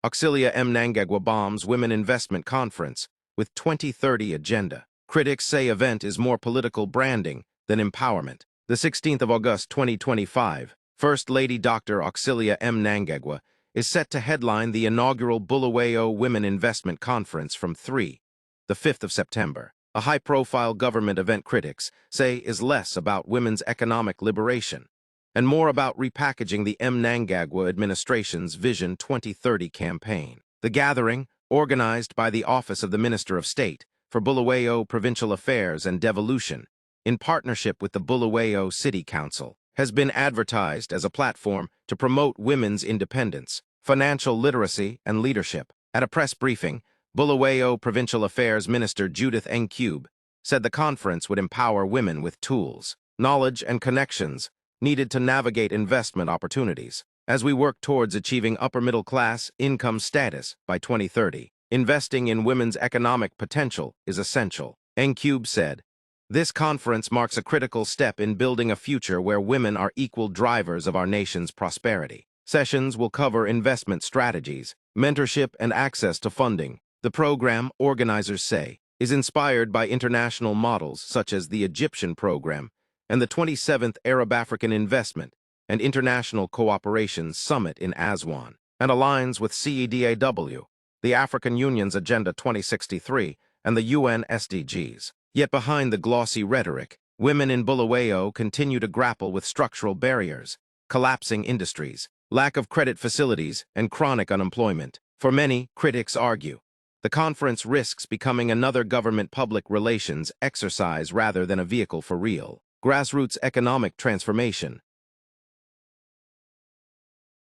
Auxillia Mnangagwa bombs Women Investment Conference with 2030 agenda. Critics say event is more political branding than empowerment. The 16th of August 2025, First Lady Dr. Auxillia Mnangagwa is set to headline the inaugural Bulawayo Women Investment Conference from the 5th of September. A high-profile government event critics say is less about women's economic liberation and more about repackaging the Mnangagwa administration's Vision 2030 campaign. The gathering, organized by the Office of the Minister of State for Bulawayo Provincial Affairs and Devolution, in partnership with the Bulawayo City Council, has been advertised as a platform to promote women's independence, financial literacy, and leadership. At a press briefing, Bulawayo Provincial Affairs Minister Judith Ngcube said the conference would empower women with tools, knowledge, and connections needed to navigate investment opportunities. As we work towards achieving upper-middle-class income status by 2030, investing in women's economic potential is essential, Ngcube said. This conference marks a critical step in building a future where women are equal drivers of our nation's prosperity. Sessions will cover investment strategies, mentorship, and access to funding. The program, organizers say, is inspired by international models such as the Egyptian program and the 27th Arab-African Investment and International Cooperation Summit in Aswan, and aligns with CEDAW, the African Union's Agenda 2063, and the UN SDGs. Yet behind the glossy rhetoric, women in Bulawayo continue to grapple with structural barriers, collapsing industries, lack of credit facilities, and chronic unemployment. For many, critics argue, the conference risks becoming another government public relations exercise rather than a vehicle for real grassroots economic transformation.